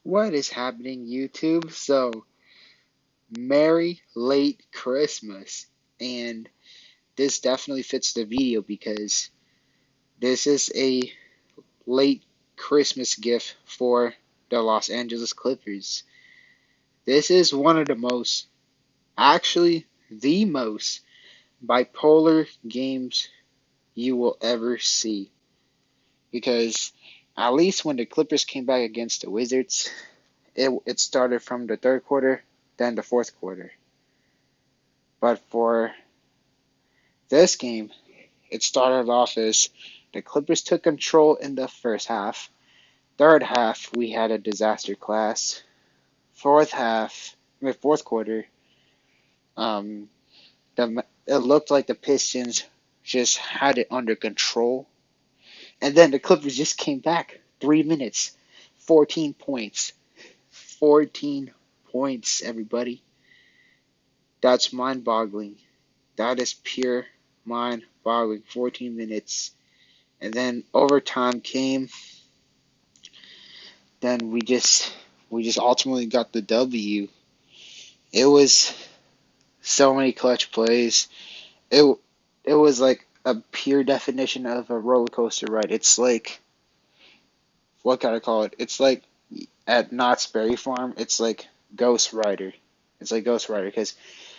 What is happening, YouTube? So, Merry late Christmas. And this definitely fits the video because this is a late Christmas gift for the Los Angeles Clippers. This is one of the most, actually, the most bipolar games you will ever see. Because at least when the Clippers came back against the Wizards, it started from the third quarter, then the fourth quarter. But for this game, it started off as the Clippers took control in the first half. Third half, we had a disaster class. Fourth quarter, um, it looked like the Pistons just had it under control. And then the Clippers just came back. 3 minutes, 14 points. 14 points, everybody. That's mind boggling. That is pure mind boggling. 14 minutes. And then overtime came. Then we just ultimately got the W. It was so many clutch plays. It it was like a pure definition of a roller coaster ride. It's like, what can I call it? It's like at Knott's Berry Farm. It's like Ghost Rider. It's like Ghost Rider because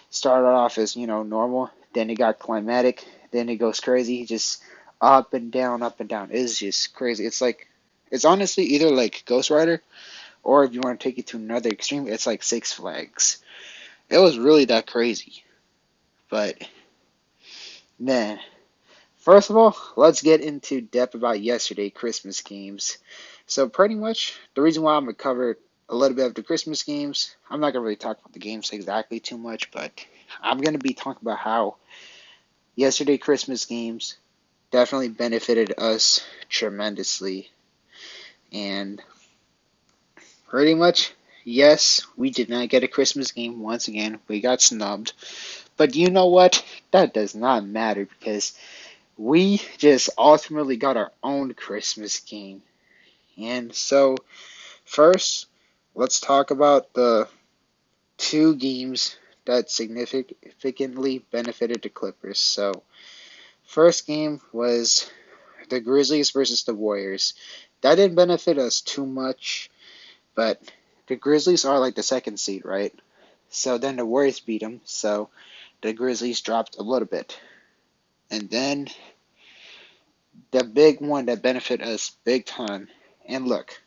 started off as normal, then it got climatic, then it goes crazy, just up and down, up and down. It's just crazy. It's honestly either like Ghost Rider, or if you want to take it to another extreme, it's like Six Flags. It was really that crazy. But man, first of all, let's get into depth about yesterday Christmas games. So pretty much the reason why I'm gonna cover a little bit of the Christmas games, I'm not gonna really talk about the games exactly too much, but I'm gonna be talking about how yesterday Christmas games definitely benefited us tremendously. And pretty much, yes, we did not get a Christmas game once again. We got snubbed. But you know what? That does not matter because we just ultimately got our own Christmas game. And so, first, let's talk about the two games that significantly benefited the Clippers. So, first game was the Grizzlies versus the Warriors. That didn't benefit us too much, but the Grizzlies are like the second seed, right? So then the Warriors beat them, so the Grizzlies dropped a little bit. And then the big one that benefited us big time. And look,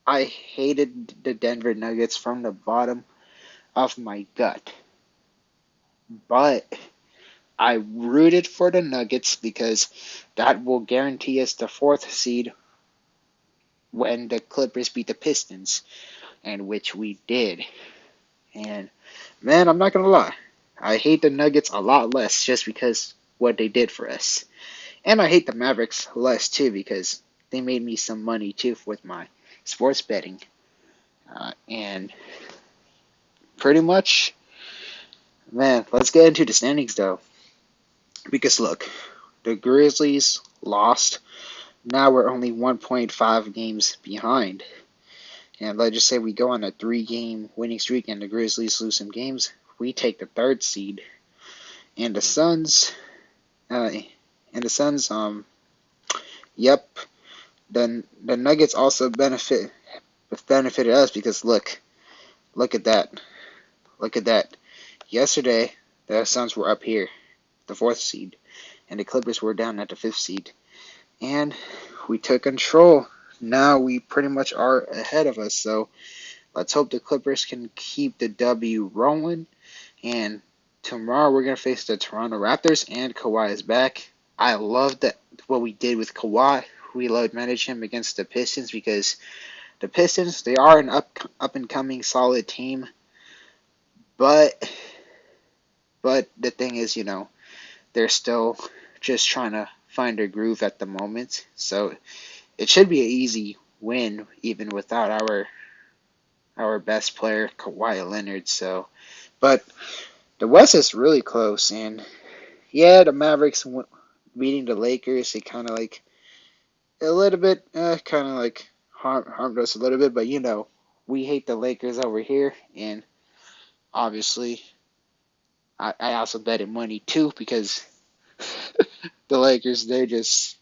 I hated the Denver Nuggets from the bottom of my gut. But I rooted for the Nuggets because that will guarantee us the fourth seed when the Clippers beat the Pistons, and which we did. And man, I'm not gonna lie, I hate the Nuggets a lot less just because what they did for us, and I hate the Mavericks less too because they made me some money too with my sports betting. And pretty much, man, let's get into the standings though, because look, the Grizzlies lost. Now we're only 1.5 games behind. And let's just say we go on a 3-game winning streak and the Grizzlies lose some games, we take the third seed. And the Suns, uh, yep, the Nuggets also benefited us because look at that, look at that. Yesterday, the Suns were up here, the fourth seed, and the Clippers were down at the fifth seed, and we took control. Now we pretty much are ahead of us, so let's hope the Clippers can keep the W rolling. And tomorrow we're gonna face the Toronto Raptors, and Kawhi is back. I love that what we did with Kawhi. We load manage him against the Pistons because the Pistons, they are an up and coming solid team, but the thing is, they're still just trying to find their groove at the moment. So it should be an easy win even without our best player Kawhi Leonard. So, but the West is really close, and yeah, the Mavericks beating the Lakers, it kind of like a little bit, kind of like harmed us a little bit, but we hate the Lakers over here, and obviously I also betted money too because the Lakers, they're just,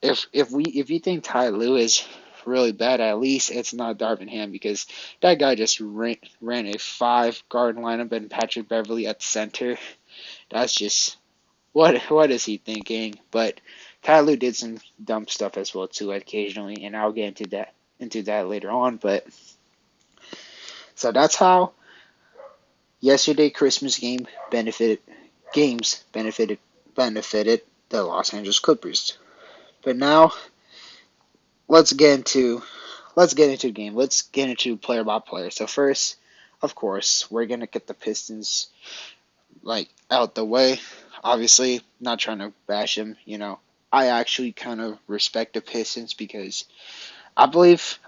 if you think Ty Lue is really bad, at least it's not Darvin Ham, because that guy just ran a five guard lineup and Patrick Beverly at center. That's just, what is he thinking? But Ty Lue did some dumb stuff as well too occasionally, and I'll get into that later on. But so that's how yesterday Christmas games benefited the Los Angeles Clippers. But now let's get into the game. Let's get into player by player. So first, of course, we're gonna get the Pistons like out the way. Obviously, not trying to bash them. I actually kind of respect the Pistons because I believe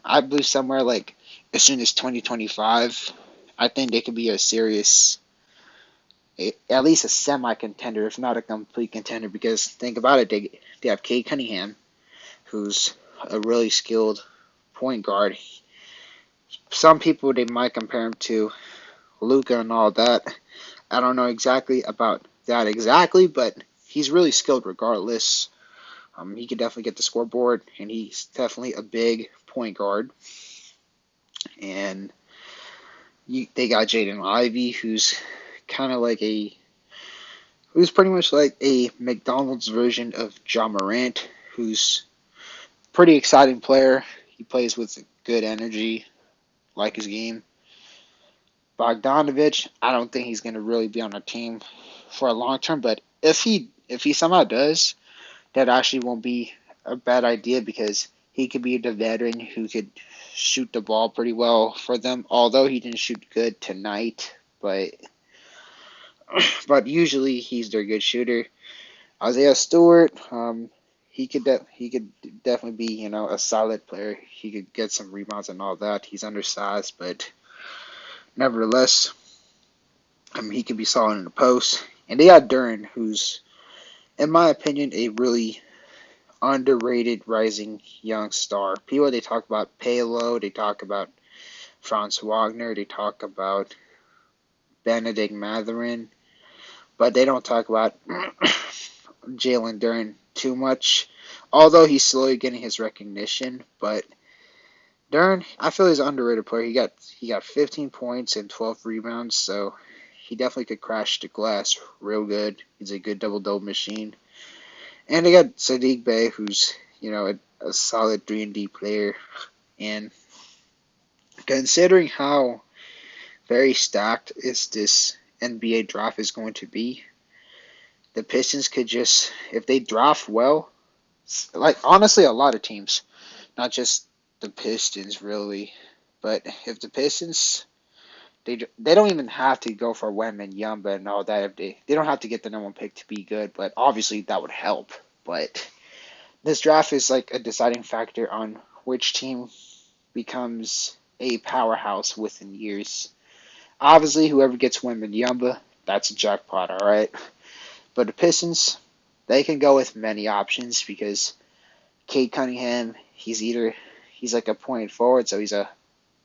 somewhere like as soon as 2025, I think they could be a serious, at least a semi contender, if not a complete contender. Because think about it, they have Cade Cunningham, who's a really skilled point guard. Some people, they might compare him to Luka and all that. I don't know exactly about that exactly, but he's really skilled regardless. He could definitely get the scoreboard, and he's definitely a big point guard. And they got Jaden Ivey, who's kind of like who's pretty much like a McDonald's version of Ja Morant, who's pretty exciting player. He plays with good energy, like his game. Bogdanovich, I don't think he's going to really be on a team for a long term, but if he somehow does, that actually won't be a bad idea because he could be the veteran who could shoot the ball pretty well for them. Although he didn't shoot good tonight, but usually he's their good shooter. Isaiah Stewart, he could definitely be a solid player. He could get some rebounds and all that. He's undersized, but nevertheless, he could be solid in the post. And they got Duren, who's, in my opinion, a really underrated rising young star. People, they talk about Palo, they talk about Franz Wagner, they talk about Benedict Mathurin, but they don't talk about Jalen Duren too much. Although he's slowly getting his recognition, but Duren, I feel he's an underrated player. He got 15 points and 12 rebounds, so he definitely could crash the glass real good. He's a good double-double machine. And they got Sadiq Bey, who's a solid 3-and-D player. And considering how very stacked this NBA draft is going to be, the Pistons could just, if they draft well, like honestly, a lot of teams, not just the Pistons really, but if the Pistons, they don't even have to go for Wembanyama and all that. If they don't have to get the number one pick to be good, but obviously that would help. But this draft is like a deciding factor on which team becomes a powerhouse within years. Obviously, whoever gets Wembanyama, that's a jackpot, all right. But the Pistons, they can go with many options because Cade Cunningham, he's like a point forward, so he's a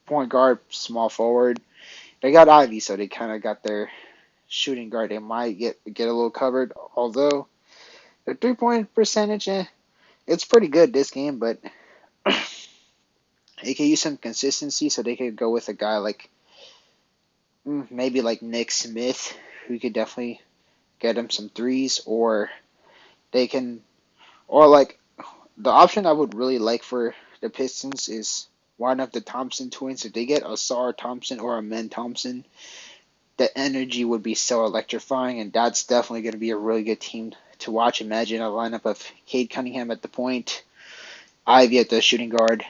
point guard, small forward. They got Ivy, so they kind of got their shooting guard. They might get a little covered, although their 3-point percentage, it's pretty good this game, but they could use some consistency, so they could go with a guy like maybe like Nick Smith, who could definitely get him some threes, or they can, or like the option I would really like for the Pistons is one of the Thompson twins. If they get Asar Thompson or Amen Thompson, the energy would be so electrifying, and that's definitely going to be a really good team to watch. Imagine a lineup of Cade Cunningham at the point, Ivy at the shooting guard,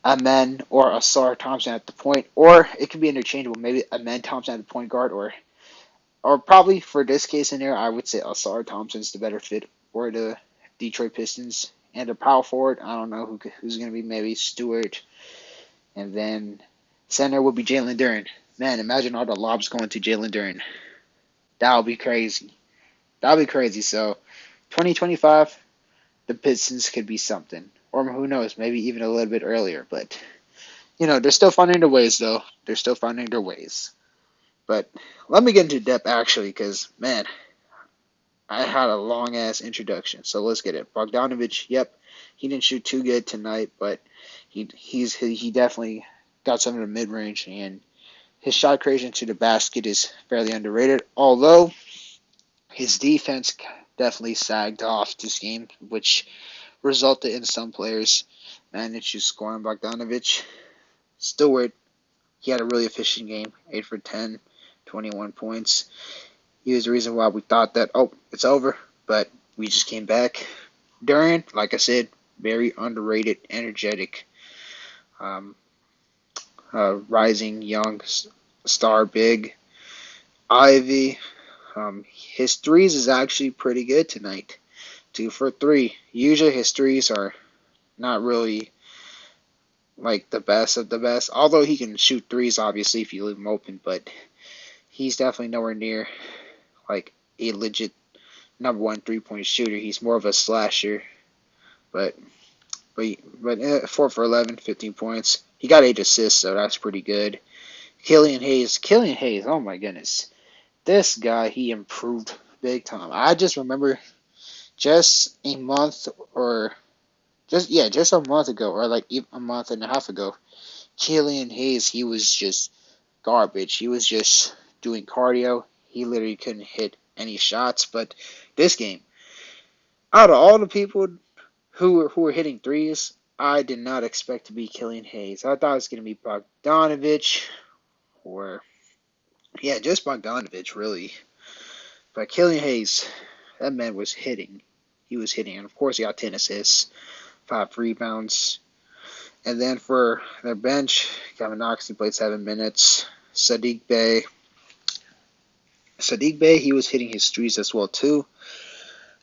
Amen or Asar Thompson at the point, or it could be interchangeable. Maybe Amen Thompson at the point guard, or probably for this case scenario, I would say Asar Thompson's the better fit for the Detroit Pistons. And a power forward, I don't know who's going to be, maybe Stewart. And then center would be Jalen Duren. Man, imagine all the lobs going to Jalen Duren. That would be crazy. That would be crazy. So 2025, the Pistons could be something. Or who knows, maybe even a little bit earlier. But they're still finding their ways, though. They're still finding their ways. But let me get into depth, actually, because, man, I had a long ass introduction. So let's get it. Bogdanovich, yep, he didn't shoot too good tonight, but he definitely got some of the mid range, and his shot creation to the basket is fairly underrated. Although his defense definitely sagged off this game, which resulted in some players managed to score on Bogdanovich. Stewart, he had a really efficient game, 8 for 10, 21 points. He was the reason why we thought that, oh, it's over, but we just came back. Duran, like I said, very underrated, energetic, um, rising young star big. Ivy, his threes is actually pretty good tonight. 2 for 3. Usually his threes are not really like the best of the best, although he can shoot threes obviously if you leave him open, but he's definitely nowhere near like a legit number one 3 point shooter. He's more of a slasher, but but 4 for 11, 15 points. He got 8 assists, so that's pretty good. Killian Hayes, oh my goodness, this guy, he improved big time. I just remember just a month or just a month ago, or like a month and a half ago, Killian Hayes, he was just garbage. He was just doing cardio. He literally couldn't hit any shots. But this game, out of all the people who were hitting threes, I did not expect to be Killian Hayes. I thought it was going to be Bogdanovich or, yeah, just Bogdanovich, really. But Killian Hayes, that man was hitting. He was hitting. And of course, he got 10 assists, 5 rebounds. And then for their bench, Kevin Knox, he played 7 minutes. Sadiq Bey, he was hitting his threes as well, too.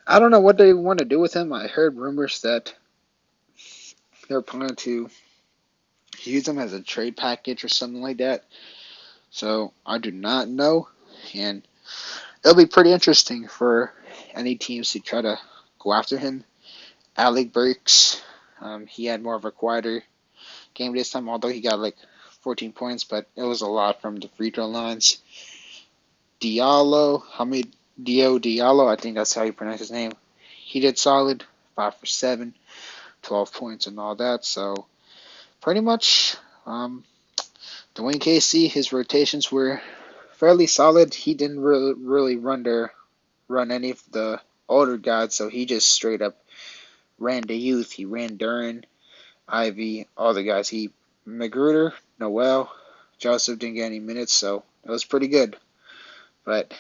I don't know what they want to do with him. I heard rumors that they're planning to use him as a trade package or something like that. So I do not know. And it'll be pretty interesting for any teams to try to go after him. Alec Burks, he had more of a quieter game this time, although he got like 14 points, but it was a lot from the free throw lines. Diallo, I think that's how you pronounce his name. He did solid, 5 for 7, 12 points and all that. So pretty much, Dwayne Casey, his rotations were fairly solid. He didn't really run any of the older guys, so he just straight up ran the youth. He ran Duran, Ivy, all the guys. Magruder, Noel, Joseph didn't get any minutes, so that was pretty good. But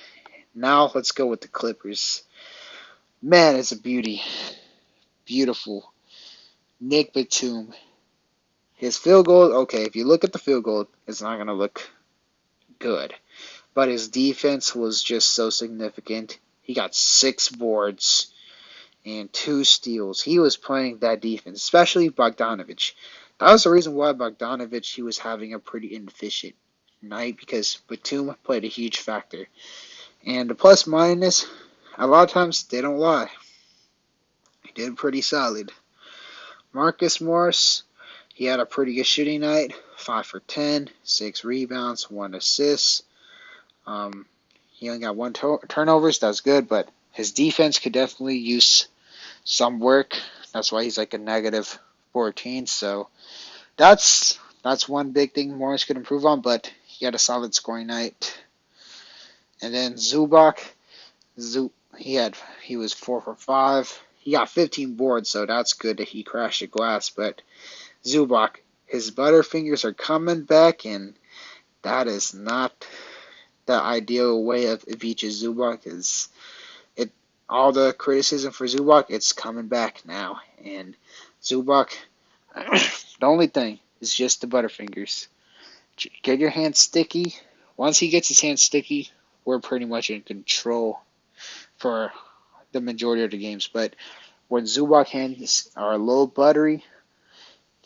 now let's go with the Clippers. Man, it's a beauty. Beautiful. Nick Batum. His field goal, okay, if you look at the field goal, it's not going to look good. But his defense was just so significant. He got 6 boards and 2 steals. He was playing that defense, especially Bogdanovich. That was the reason why Bogdanovich, he was having a pretty inefficient night, because Batum played a huge factor. And the plus minus, a lot of times they don't lie. He did pretty solid. Marcus Morris, he had a pretty good shooting night. 5 for 10, 6 rebounds, 1 assist. He only got 1 turnovers. That's good, but his defense could definitely use some work. That's why he's like a negative 14. So that's one big thing Morris could improve on, but he had a solid scoring night. And then Zubac, he was 4 for 5. He got 15 boards, so that's good that he crashed the glass. But Zubac, his butterfingers are coming back, and that is not the ideal way of Ivica Zubac. Is it all the criticism for Zubac? It's coming back now, and Zubac, the only thing is just the butterfingers. Get your hands sticky. Once he gets his hands sticky, we're pretty much in control for the majority of the games. But when Zubac hands are a little buttery,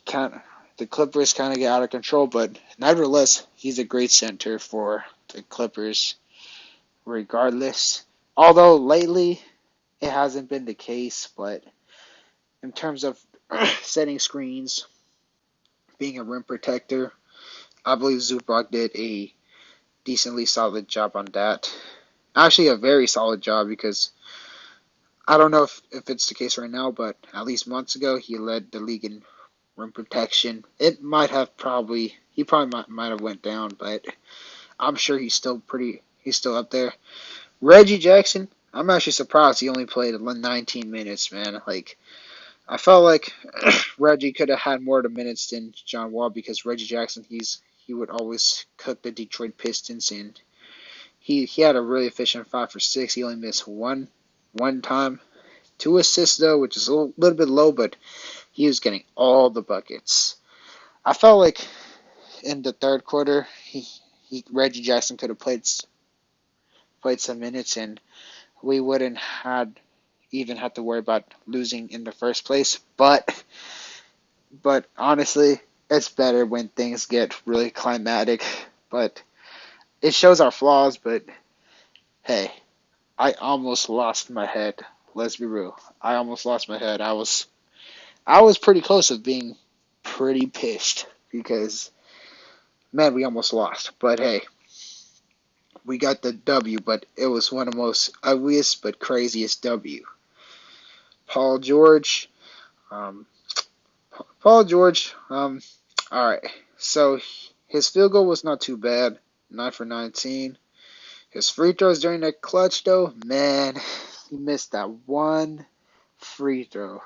the Clippers kind of get out of control. But nevertheless, he's a great center for the Clippers, regardless. Although lately it hasn't been the case, but in terms of setting screens, being a rim protector. I believe Zubac did a decently solid job on that. Actually, a very solid job because I don't know if it's the case right now, but at least months ago, he led the league in rim protection. It might have he probably might have went down, but I'm sure he's still up there. Reggie Jackson, I'm actually surprised he only played 19 minutes, man. Like, I felt like Reggie could have had more of the minutes than John Wall because Reggie Jackson, he would always cook the Detroit Pistons, and he had a really efficient 5 for 6. He only missed one time, 2 assists though, which is a little bit low, but he was getting all the buckets. I felt like in the third quarter, Reggie Jackson could have played some minutes, and we wouldn't had even have to worry about losing in the first place. But honestly, it's better when things get really climatic. But it shows our flaws. But hey, I almost lost my head. Let's be real. I almost lost my head. I was pretty close of being pretty pissed because man, we almost lost. But hey, we got the W. But it was one of the most ugliest but craziest W. Paul George. Um, Paul George. All right. So his field goal was not too bad, 9 for 19. His free throws during the clutch, though, man, he missed that one free throw.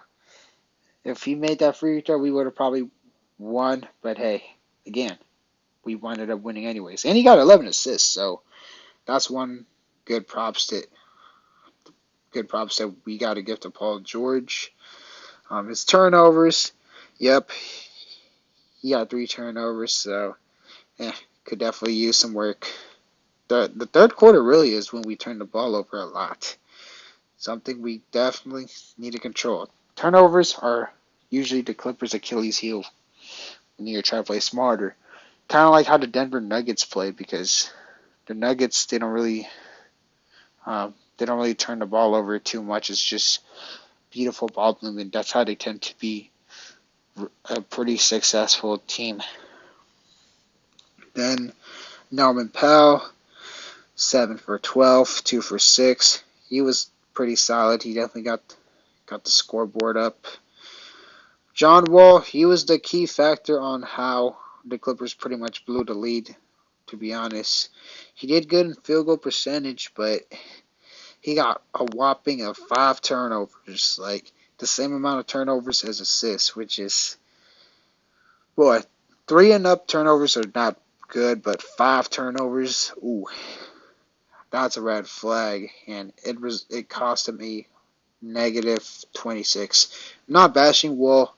If he made that free throw, we would have probably won. But hey, again, we ended up winning anyways. And he got 11 assists, so that's one good props that we got to give to Paul George. His turnovers, yep, he got 3 turnovers, so could definitely use some work. The third quarter really is when we turn the ball over a lot. Something we definitely need to control. Turnovers are usually the Clippers' Achilles heel when you're trying to play smarter. Kind of like how the Denver Nuggets play, because the Nuggets they don't really turn the ball over too much. It's just beautiful ball movement. That's how they tend to be a pretty successful team. Then Norman Powell, 7 for 12, 2 for 6. He was pretty solid. He definitely got the scoreboard up. John Wall, he was the key factor on how the Clippers pretty much blew the lead, to be honest. He did good in field goal percentage, but he got a whopping of 5 turnovers, like the same amount of turnovers as assists, which is, boy, 3 and up turnovers are not good, but 5 turnovers, ooh, that's a red flag, and it cost him a negative 26. Not bashing Wall.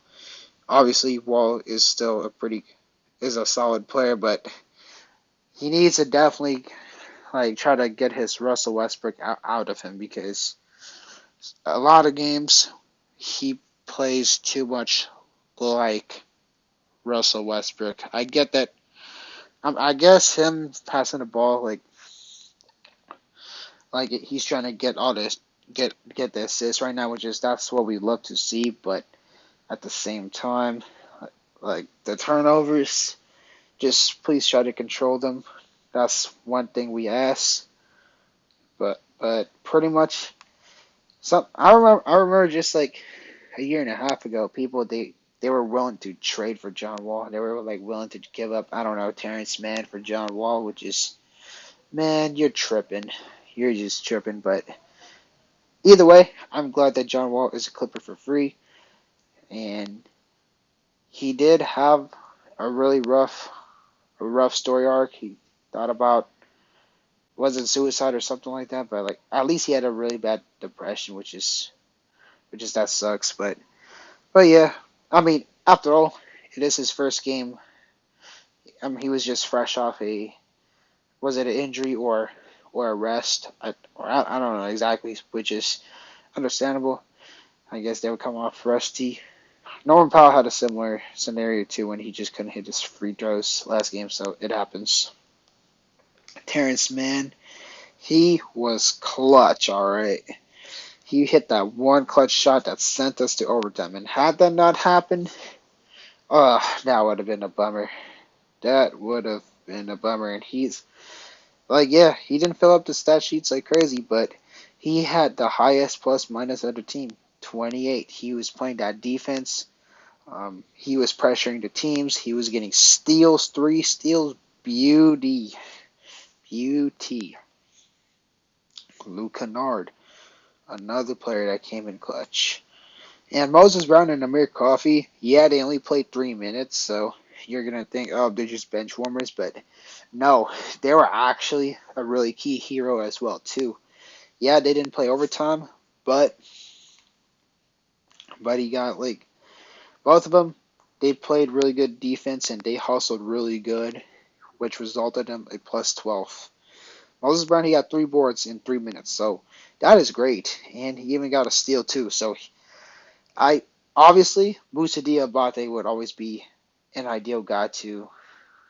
Obviously, Wall is still is a solid player, but he needs to definitely try to get his Russell Westbrook out of him, because a lot of games he plays too much like Russell Westbrook. I get that. I guess him passing the ball like he's trying to get all this get the assists right now, which is that's what we love to see. But at the same time, like the turnovers, just please try to control them. That's one thing we ask. But pretty much, I remember just like a year and a half ago, people they were willing to trade for John Wall. They were like willing to give up, I don't know, Terrence Mann for John Wall, which is, man, you're tripping. You're just tripping. But either way, I'm glad that John Wall is a Clipper for free, and he did have a really rough story arc. He thought about, was it suicide or something like that, but like at least he had a really bad depression, which is that sucks. But yeah, I mean, after all, it is his first game. I mean, he was just fresh off was it an injury or a rest? I don't know exactly, which is understandable. I guess they would come off rusty. Norman Powell had a similar scenario too when he just couldn't hit his free throws last game, so it happens. Terrence Mann, he was clutch, all right. He hit that one clutch shot that sent us to overtime, and had that not happened, That would have been a bummer. That would have been a bummer. And he's like, yeah, he didn't fill up the stat sheets like crazy, but he had the highest plus minus of the team, 28. He was playing that defense. He was pressuring the teams. He was getting steals, 3 steals. Beauty. Beauty. Luke Kennard, another player that came in clutch. And Moses Brown and Amir Coffey, yeah, they only played 3 minutes, so you're going to think, oh, they're just bench warmers, but no, they were actually a really key hero as well, too. Yeah, they didn't play overtime, but he got, like, both of them, they played really good defense, and they hustled really good, which resulted in a plus 12. Moses Brown, he got 3 boards in 3 minutes, so that is great, and he even got a steal, too, so I obviously Moussa Diabate would always be an ideal guy to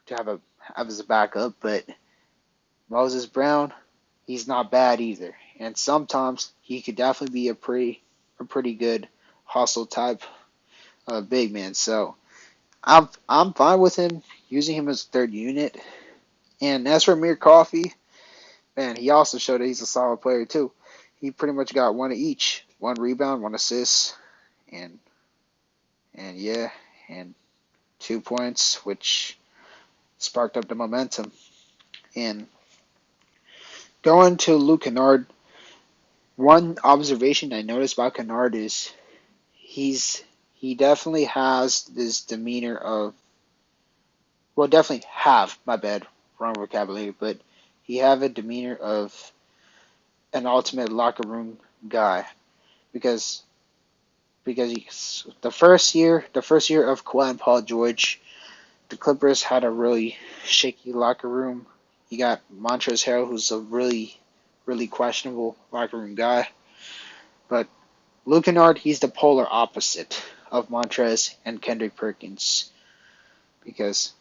have as a backup, but Moses Brown, he's not bad either, and sometimes he could definitely be a pretty good hustle type big man. So I'm fine with him using him as third unit. And as for Amir Coffey, man, he also showed that he's a solid player too. He pretty much got one of each, 1 rebound, 1 assist, and yeah, and 2 points, which sparked up the momentum. And going to Luke Kennard, one observation I noticed about Kennard is he definitely has this demeanor of, well, definitely have, my bad, wrong vocabulary, but he have a demeanor of an ultimate locker room guy because the first year of Kawhi and Paul George, the Clippers had a really shaky locker room. You got Montrezl Harrell, who's a really questionable locker room guy. But Luke Kennard, he's the polar opposite of Montrez and Kendrick Perkins. Because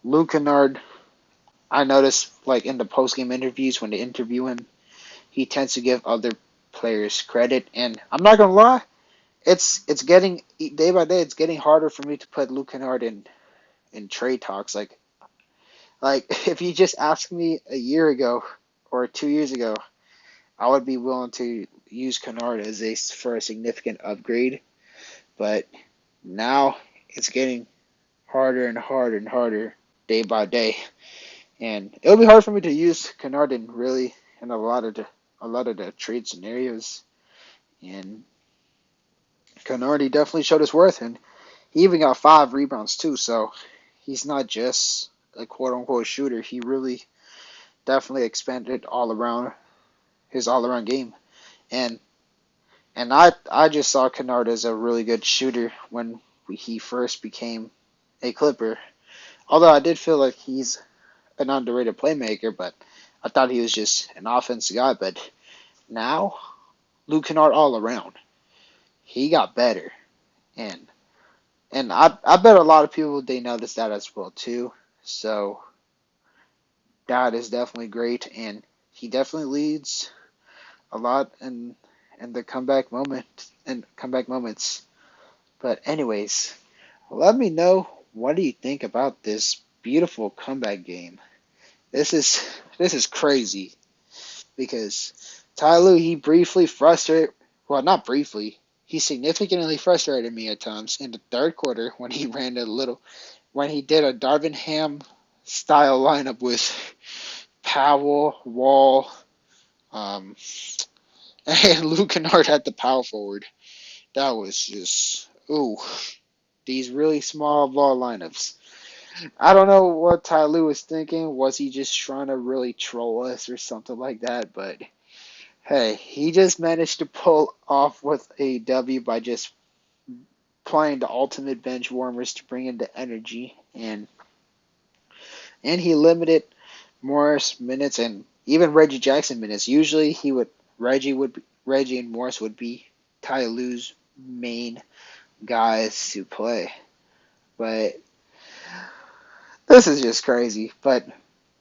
Luke Kennard, I noticed, like in the post-game interviews when they interview him, he tends to give other players credit. And I'm not gonna lie, it's getting day by day. It's getting harder for me to put Luke Kennard in trade talks. Like if you just asked me a year ago or 2 years ago, I would be willing to use Kennard for a significant upgrade. But now it's getting harder and harder and harder day by day, and it'll be hard for me to use Kennard in a lot of the trade scenarios. And Kennard, he definitely showed his worth, and he even got 5 rebounds too. So he's not just a quote unquote shooter. He really definitely expanded his all around game. And I just saw Kennard as a really good shooter when he first became a Clipper. Although I did feel like he's an underrated playmaker, but I thought he was just an offensive guy. But now, Luke Kennard all around, he got better, and I bet a lot of people they noticed that as well too. So that is definitely great, and he definitely leads a lot in the comeback moments. But anyways, let me know, what do you think about this beautiful comeback game? This is crazy because Ty Lue, he briefly frustrated, well, not briefly, he significantly frustrated me at times in the third quarter when when he did a Darvin Ham style lineup with Powell, Wall, um, and Luke Kennard at the power forward. That was just, ooh, these really small ball lineups. I don't know what Ty Lue was thinking. Was he just trying to really troll us or something like that? But hey, he just managed to pull off with a W by just playing the ultimate bench warmers to bring in the energy, and he limited Morris minutes and even Reggie Jackson minutes. Usually Reggie and Morris would be Ty Lue's main guys to play. But this is just crazy. But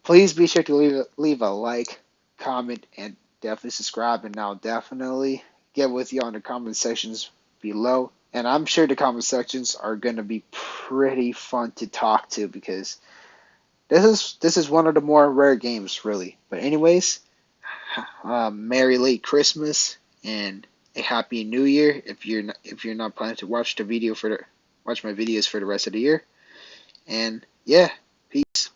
please be sure to leave a like, comment, and definitely subscribe. And I'll definitely get with you on the comment sections below. And I'm sure the comment sections are going to be pretty fun to talk to because this is one of the more rare games, really. But anyways, Merry late Christmas and a Happy New Year if you're not planning to watch my videos for the rest of the year. And yeah, peace.